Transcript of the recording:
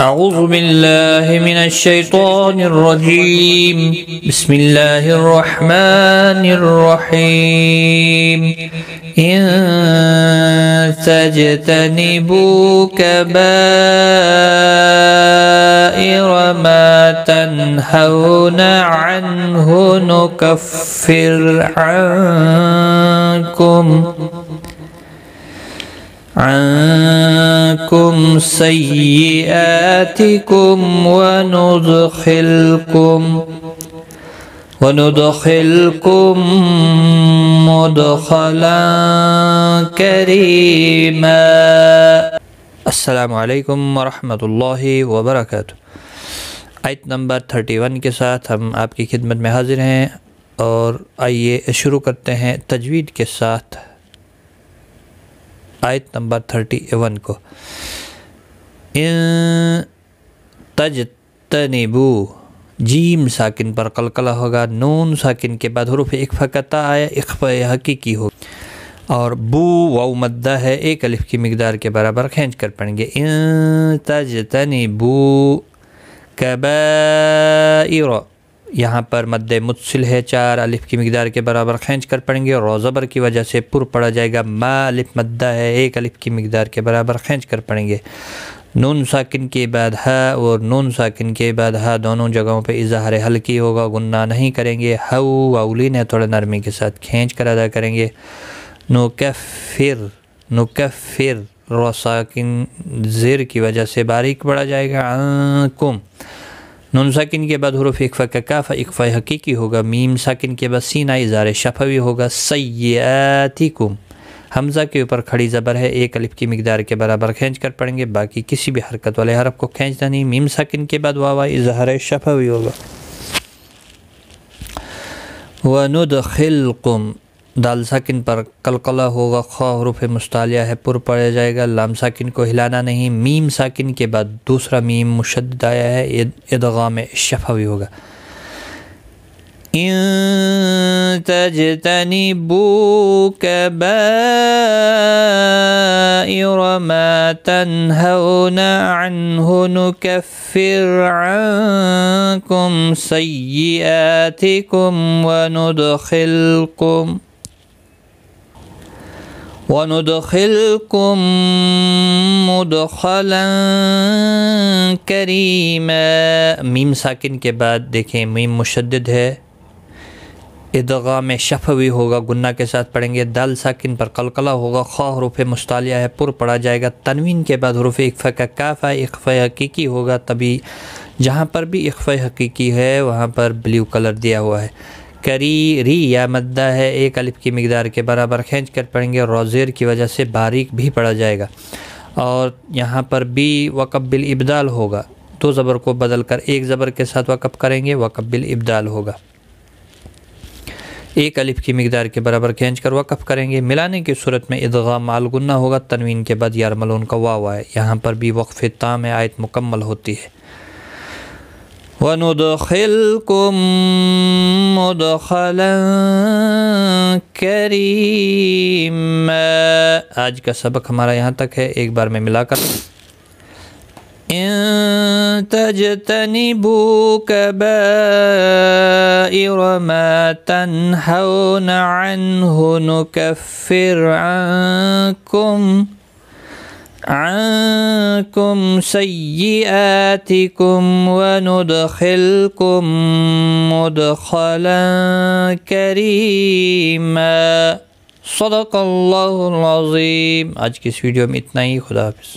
أعوذ بالله من الشيطان الرجيم. بسم الله الرحمن الرحيم. إن تجتنبوا كبائر ما تنهون عنه نكفر عنكم سيئاتكم وندخلكم مدخلا كريما. السلام علیکم ورحمۃ اللہ وبرکاتہ. آیت نمبر 31 کے ساتھ ہم آپ کی خدمت میں حاضر ہیں، اور آئیے شروع کرتے ہیں تجوید کے ساتھ آیت نمبر 31 کو. ان تجتنبو، جیم ساکن پر قلقلہ ہوگا، نون ساکن کے بعد حروف اخفا کا تا آیا، اخفا حقیقی ہوگا، اور بو واو مدہ ہے، ایک الف کی مقدار کے برابر کھینچ کر پڑھیں گے. ان تجتنبو کبائر، یہاں پر مد متصل ہے، 4 الف کی مقدار کے برابر کھینچ کر پڑھیں گے، اور زبر کی وجہ سے پر پڑا جائے گا. ما الف مدہ ہے، 1 الف کی مقدار کے برابر کھینچ کر پڑھیں گے. نون ساکن کے بعد ہا اور نون ساکن کے بعد ہا دونوں جگہوں پہ اظہار حلقی ہوگا، غنہ نہیں کریں گے. ہو واولین ہے، تھوڑا نرمی کے ساتھ کھینچ کر ادا کریں گے. نکفر رو ساکن زیر کی وجہ سے باریک پڑا جائے گا. عنکم، نون ساکن کے بعد حروف اخفا کا کاف اخفا حقیقی ہوگا. میم ساکن کے بعد سینہ اظہار شفوی ہوگا. سیئاتکم، حمزہ کے اوپر کھڑی زبر ہے، 1 الف کی مقدار کے برابر کھینچ کر پڑھیں گے، باقی کسی بھی حرکت والے حرف کو کھینچنا نہیں. میم ساکن کے بعد واو اظہار شفوی ہوگا. وندخلکم، دال ساکن پر قلقلہ ہوگا، خا حروف مستعلیہ ہے، پر پڑا جائے گا. لام ساکن کو ہلانا نہیں. میم ساکن کے بعد دوسرا میم مشدد آیا ہے، ادغام شفوی ہوگا. ان تجتنبوا كبائر ما تنهون عنه نكفر عنكم سيئاتكم وندخلكم مدخلا كريما. میم ساکن کے بعد دیکھیں میم مشدد ہے، ادغام شفوی ہوگا، گنہ کے ساتھ پڑھیں گے. دال ساکن پر قلقلہ ہوگا، خا حروف مستعلیہ ہے، پر پڑا جائے گا. تنوین کے بعد حروف اخفا کا کاف ہے، اخفا حقیقی ہوگا. تبھی جہاں پر بھی اخفا حقیقی ہے وہاں پر بلیو کلر دیا ہوا ہے. کری ری یا مدہ ہے، 1 الف کی مقدار کے برابر کھینچ کر پڑھیں گے، اور روزیر کی وجہ سے باریک بھی پڑا جائے گا. اور یہاں پر بھی وقف بالابدال ہوگا، 2 زبر کو بدل کر 1 زبر کے ساتھ وقف کریں گے، وقف بالابدال ہوگا. 1 الف کی مقدار کے برابر کھینچ کر وقف کریں گے. ملانے کی صورت میں ادغام مع الغنہ ہوگا. تنوین کے بعد یارملون کا واو ہے، یہاں پر بھی وقف تام ہے، آیت مکمل ہوتی ہے. وَنُدْخِلْكُمْ مُدْخَلًا كَرِيمًا. آج کا سبق ہمارا یہاں تک ہے، ایک بار میں ملا کر. ان تجتنبوا كبائر ما تنهون عنه نكفر عنكم سيئاتكم وندخلكم مدخلا كريما. صدق اللہ العظیم. آج کی اس ویڈیو میں اتنا ہی. خدا حافظ.